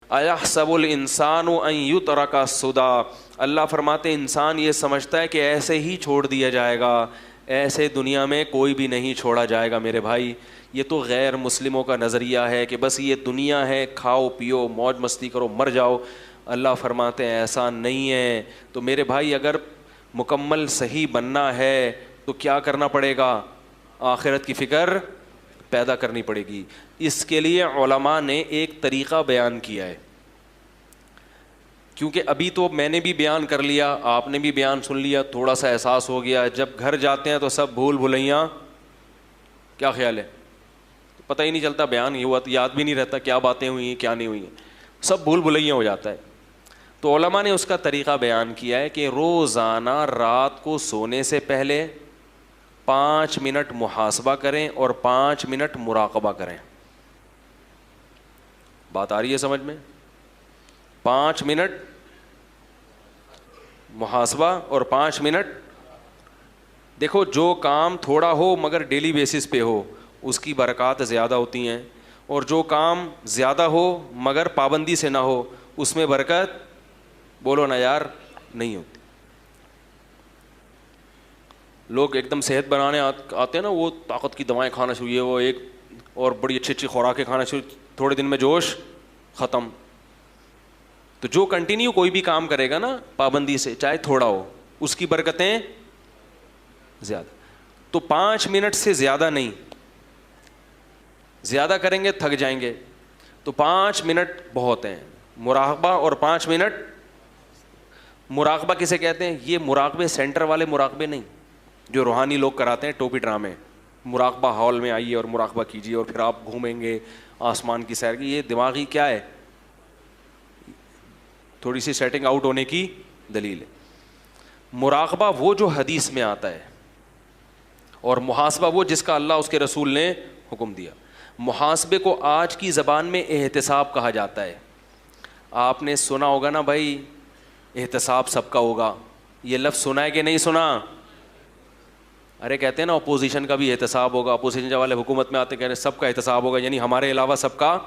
اَيَحْسَبُ الْإِنسَانُ أَن يُتْرَكَ سُدًى، اللہ فرماتے ہیں انسان یہ سمجھتا ہے کہ ایسے ہی چھوڑ دیا جائے گا، ایسے دنیا میں کوئی بھی نہیں چھوڑا جائے گا میرے بھائی۔ یہ تو غیر مسلموں کا نظریہ ہے کہ بس یہ دنیا ہے، کھاؤ پیو موج مستی کرو مر جاؤ۔ اللہ فرماتے ہیں ایسا نہیں ہے۔ تو میرے بھائی اگر مکمل صحیح بننا ہے تو کیا کرنا پڑے گا؟ آخرت کی فکر پیدا کرنی پڑے گی۔ اس کے لیے علماء نے ایک طریقہ بیان کیا ہے، کیونکہ ابھی تو میں نے بھی بیان کر لیا، آپ نے بھی بیان سن لیا، تھوڑا سا احساس ہو گیا۔ جب گھر جاتے ہیں تو سب بھول بھلیاں، کیا خیال ہے؟ پتہ ہی نہیں چلتا، بیان یہ ہوا تو یاد بھی نہیں رہتا کیا باتیں ہوئی ہیں کیا نہیں ہوئی ہیں، سب بھول بھلیاں ہو جاتا ہے۔ تو علماء نے اس کا طریقہ بیان کیا ہے کہ روزانہ رات کو سونے سے پہلے 5 منٹ محاسبہ کریں اور 5 منٹ مراقبہ کریں۔ بات آ رہی ہے سمجھ میں؟ 5 منٹ محاسبہ اور 5 منٹ۔ دیکھو جو کام تھوڑا ہو مگر ڈیلی بیسس پہ ہو اس کی برکات زیادہ ہوتی ہیں، اور جو کام زیادہ ہو مگر پابندی سے نہ ہو اس میں برکت، بولو نا یار، نہیں ہوتی۔ لوگ ایک دم صحت بنانے آتے ہیں نا، وہ طاقت کی دوائیں کھانا شروع ہے، وہ ایک اور بڑی اچھی اچھی خوراکیں کھانا شروع، تھوڑے دن میں جوش ختم۔ تو جو کنٹینیو کوئی بھی کام کرے گا نا پابندی سے، چاہے تھوڑا ہو، اس کی برکتیں زیادہ۔ تو 5 منٹ سے زیادہ نہیں، زیادہ کریں گے تھک جائیں گے، تو 5 منٹ بہت ہیں۔ مراقبہ اور 5 منٹ۔ مراقبہ کسے کہتے ہیں؟ یہ مراقبے سینٹر والے مراقبے نہیں جو روحانی لوگ کراتے ہیں ٹوپی ڈرامے، مراقبہ ہال میں آئیے اور مراقبہ کیجیے اور پھر آپ گھومیں گے آسمان کی سیر کی۔ یہ دماغی کیا ہے؟ تھوڑی سی سیٹنگ آؤٹ ہونے کی دلیل ہے۔ مراقبہ وہ جو حدیث میں آتا ہے، اور محاسبہ وہ جس کا اللہ اس کے رسول نے حکم دیا۔ محاسبے کو آج کی زبان میں احتساب کہا جاتا ہے۔ آپ نے سنا ہوگا نا بھائی، احتساب سب کا ہوگا، یہ لفظ سنا ہے کہ نہیں سنا؟ ارے کہتے ہیں نا اپوزیشن کا بھی احتساب ہوگا، اپوزیشن والے حکومت میں آتے کہہ رہے ہیں سب کا احتساب ہوگا، یعنی ہمارے علاوہ سب کا۔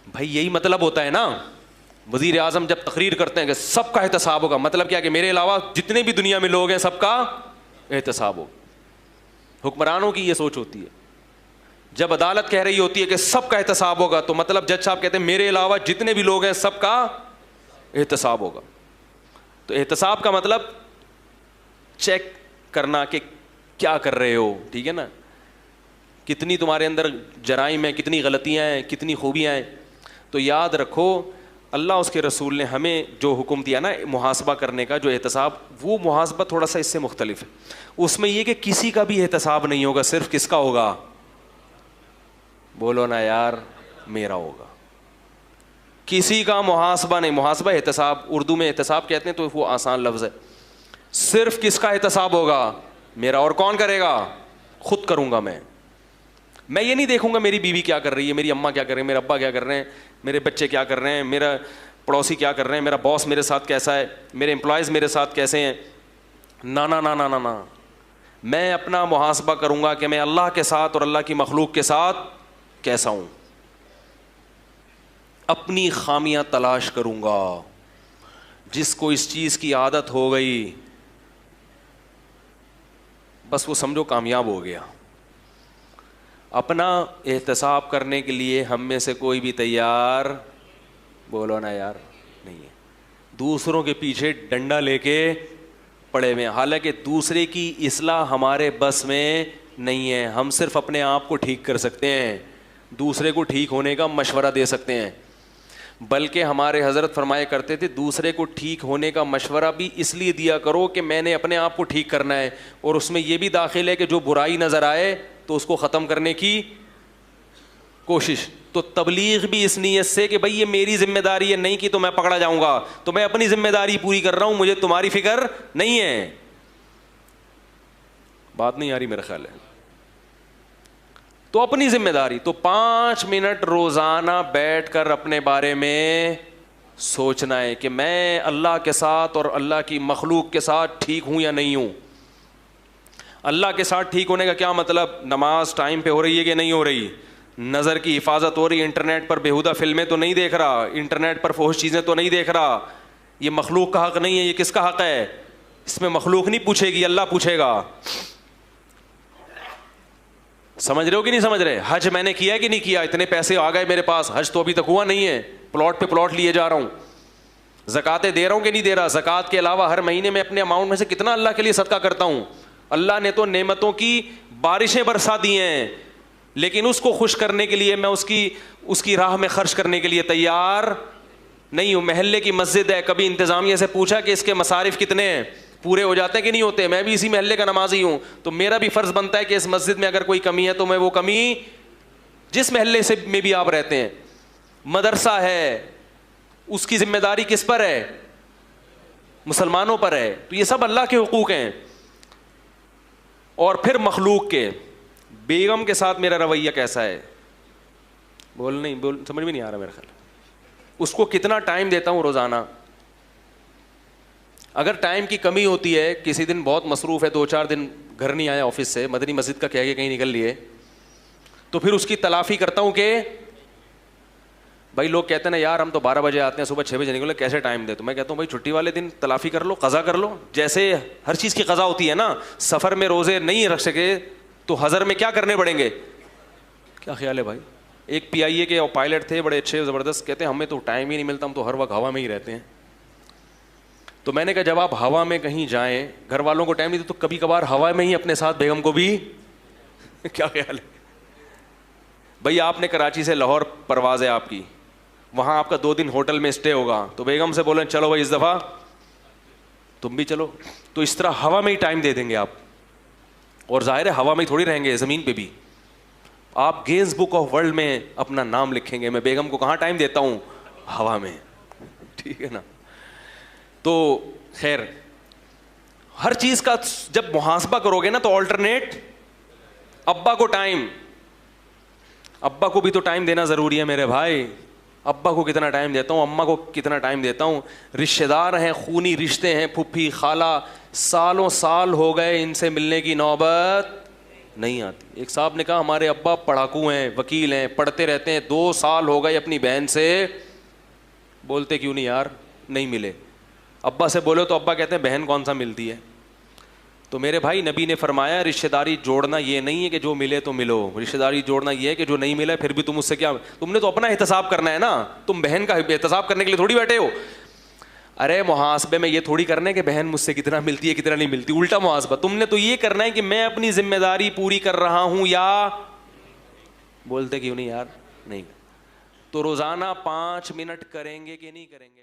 بھائی یہی مطلب ہوتا ہے نا، وزیر اعظم جب تقریر کرتے ہیں کہ سب کا احتساب ہوگا، مطلب کیا کہ میرے علاوہ جتنے بھی دنیا میں لوگ ہیں سب کا احتساب ہوگا۔ حکمرانوں کی یہ سوچ ہوتی ہے۔ جب عدالت کہہ رہی ہوتی ہے کہ سب کا احتساب ہوگا تو مطلب جج صاحب کہتے ہیں میرے علاوہ جتنے بھی لوگ ہیں سب کا احتساب ہوگا۔ تو احتساب کا مطلب چیک کرنا کہ کیا کر رہے ہو، ٹھیک ہے نا، کتنی تمہارے اندر جرائم ہیں، کتنی غلطیاں ہیں، کتنی خوبیاں ہیں۔ تو یاد رکھو اللہ اس کے رسول نے ہمیں جو حکم دیا نا محاسبہ کرنے کا، جو احتساب، وہ محاسبہ تھوڑا سا اس سے مختلف ہے۔ اس میں یہ کہ کسی کا بھی احتساب نہیں ہوگا، صرف کس کا ہوگا؟ بولو نا یار، میرا ہوگا۔ کسی کا محاسبہ نہیں۔ محاسبہ احتساب، اردو میں احتساب کہتے ہیں تو وہ آسان لفظ ہے۔ صرف کس کا احتساب ہوگا؟ میرا۔ اور کون کرے گا؟ خود کروں گا میں یہ نہیں دیکھوں گا میری بیوی کیا کر رہی ہے، میری اماں کیا کر رہی ہے، میرے ابا کیا کر رہے ہیں، میرے بچے کیا کر رہے ہیں، میرا پڑوسی کیا کر رہے ہیں، میرا باس میرے ساتھ کیسا ہے، میرے امپلائیز میرے ساتھ کیسے ہیں۔ نا نا نا نا نا نا، میں اپنا محاسبہ کروں گا کہ میں اللہ کے ساتھ اور اللہ کی مخلوق کے ساتھ کیسا ہوں۔ اپنی خامیاں تلاش کروں گا۔ جس کو اس چیز کی عادت ہو گئی بس وہ سمجھو کامیاب ہو گیا۔ اپنا احتساب کرنے کے لیے ہم میں سے کوئی بھی تیار، بولو نا یار، نہیں ہے۔ دوسروں کے پیچھے ڈنڈا لے کے پڑے ہوئے ہیں، حالانکہ دوسرے کی اصلاح ہمارے بس میں نہیں ہے۔ ہم صرف اپنے آپ کو ٹھیک کر سکتے ہیں، دوسرے کو ٹھیک ہونے کا مشورہ دے سکتے ہیں۔ بلکہ ہمارے حضرت فرمایا کرتے تھے دوسرے کو ٹھیک ہونے کا مشورہ بھی اس لیے دیا کرو کہ میں نے اپنے آپ کو ٹھیک کرنا ہے، اور اس میں یہ بھی داخل ہے کہ جو برائی نظر آئے تو اس کو ختم کرنے کی کوشش۔ تو تبلیغ بھی اس نیت سے کہ بھائی یہ میری ذمہ داری ہے، نہیں کی تو میں پکڑا جاؤں گا، تو میں اپنی ذمہ داری پوری کر رہا ہوں، مجھے تمہاری فکر نہیں ہے۔ بات نہیں آ رہی میرا خیال ہے۔ تو اپنی ذمہ داری، تو 5 منٹ روزانہ بیٹھ کر اپنے بارے میں سوچنا ہے کہ میں اللہ کے ساتھ اور اللہ کی مخلوق کے ساتھ ٹھیک ہوں یا نہیں ہوں۔ اللہ کے ساتھ ٹھیک ہونے کا کیا مطلب؟ نماز ٹائم پہ ہو رہی ہے کہ نہیں ہو رہی، نظر کی حفاظت ہو رہی ہے, انٹرنیٹ پر بیہودہ فلمیں تو نہیں دیکھ رہا, انٹرنیٹ پر فحش چیزیں تو نہیں دیکھ رہا. یہ مخلوق کا حق نہیں ہے, یہ کس کا حق ہے؟ اس میں مخلوق نہیں پوچھے گی, اللہ پوچھے گا. سمجھ رہے ہو کہ نہیں سمجھ رہے؟ حج میں نے کیا کہ نہیں کیا؟ اتنے پیسے آ گئے میرے پاس, حج تو ابھی تک ہوا نہیں ہے, پلاٹ پہ پلاٹ لیے جا رہا ہوں. زکاتیں دے رہا ہوں کہ نہیں دے رہا؟ زکات کے علاوہ ہر مہینے میں اپنے اماؤنٹ میں سے کتنا اللہ کے لیے صدقہ کرتا ہوں. اللہ نے تو نعمتوں کی بارشیں برسا دی ہیں, لیکن اس کو خوش کرنے کے لیے میں اس کی راہ میں خرچ کرنے کے لیے تیار نہیں ہوں. محلے کی مسجد ہے, کبھی انتظامیہ سے پوچھا کہ اس کے مصارف کتنے ہیں, پورے ہو جاتے ہیں کہ نہیں ہوتے؟ میں بھی اسی محلے کا نمازی ہوں, تو میرا بھی فرض بنتا ہے کہ اس مسجد میں اگر کوئی کمی ہے تو میں وہ کمی, جس محلے سے میں بھی آپ رہتے ہیں, مدرسہ ہے, اس کی ذمہ داری کس پر ہے؟ مسلمانوں پر ہے. تو یہ سب اللہ کے حقوق ہیں. اور پھر مخلوق کے, بیگم کے ساتھ میرا رویہ کیسا ہے؟ سمجھ میں نہیں آ رہا میرا خیال. اس کو کتنا ٹائم دیتا ہوں روزانہ. اگر ٹائم کی کمی ہوتی ہے, کسی دن بہت مصروف ہے, 2-4 دن گھر نہیں آیا آفس سے, مدنی مسجد کا کہہ کے کہیں نکل لیے, تو پھر اس کی تلافی کرتا ہوں کہ بھائی لوگ کہتے ہیں نا یار ہم تو 12 بجے آتے ہیں, صبح 6 بجے نکلے, کیسے ٹائم دے؟ تو میں کہتا ہوں بھائی چھٹی والے دن تلافی کر لو, قضا کر لو. جیسے ہر چیز کی قضا ہوتی ہے نا, سفر میں روزے نہیں رکھ سکے تو حضر میں کیا کرنے پڑیں گے؟ کیا خیال ہے بھائی؟ ایک PIA کے پائلٹ تھے بڑے اچھے زبردست, کہتے ہیں ہمیں تو ٹائم ہی نہیں ملتا, ہم تو ہر وقت ہوا میں ہی رہتے ہیں. تو میں نے کہا جب آپ ہوا میں کہیں جائیں, گھر والوں کو ٹائم نہیں تو کبھی کبھار ہوا میں ہی اپنے ساتھ بیگم کو بھی کیا خیال ہے بھائی؟ آپ نے کراچی سے لاہور پرواز ہے آپ کی, وہاں آپ کا 2 دن ہوٹل میں اسٹے ہوگا, تو بیگم سے بولیں چلو بھائی اس دفعہ تم بھی چلو, تو اس طرح ہوا میں ہی ٹائم دے دیں گے آپ. اور ظاہر ہے ہوا میں ہی تھوڑی رہیں گے, زمین پہ بھی. آپ گینز بک آف ورلڈ میں اپنا نام لکھیں گے, میں بیگم کو کہاں ٹائم دیتا ہوں؟ ہوا میں. ٹھیک ہے نا؟ تو خیر, ہر چیز کا جب محاسبہ کرو گے نا تو آلٹرنیٹ. ابا کو ٹائم, ابا کو بھی تو ٹائم دینا ضروری ہے میرے بھائی. ابا کو کتنا ٹائم دیتا ہوں, اماں کو کتنا ٹائم دیتا ہوں. رشتہ دار ہیں, خونی رشتے ہیں, پھپھی خالہ, سالوں سال ہو گئے, ان سے ملنے کی نوبت نہیں آتی. ایک صاحب نے کہا ہمارے ابا پڑھاکو ہیں, وکیل ہیں, پڑھتے رہتے ہیں, 2 سال ہو گئے اپنی بہن سے بولتے کیوں نہیں یار نہیں ملے. ابا سے بولو تو ابا کہتے ہیں بہن کون سا ملتی ہے. تو میرے بھائی نبی نے فرمایا رشتہ داری جوڑنا یہ نہیں ہے کہ جو ملے تو ملو, رشتہ داری جوڑنا یہ ہے کہ جو نہیں ملا پھر بھی تم اس سے کیا, تم نے تو اپنا احتساب کرنا ہے نا, تم بہن کا احتساب کرنے کے لیے تھوڑی بیٹھے ہو. ارے محاسبے میں یہ تھوڑی کرنا ہے کہ بہن مجھ سے کتنا ملتی ہے کتنا نہیں ملتی, الٹا محاسبہ. تم نے تو یہ کرنا ہے کہ میں اپنی ذمہ داری پوری کر رہا ہوں یا بولتے کیوں نہیں یار نہیں. تو روزانہ 5 منٹ کریں گے کہ نہیں کریں گے؟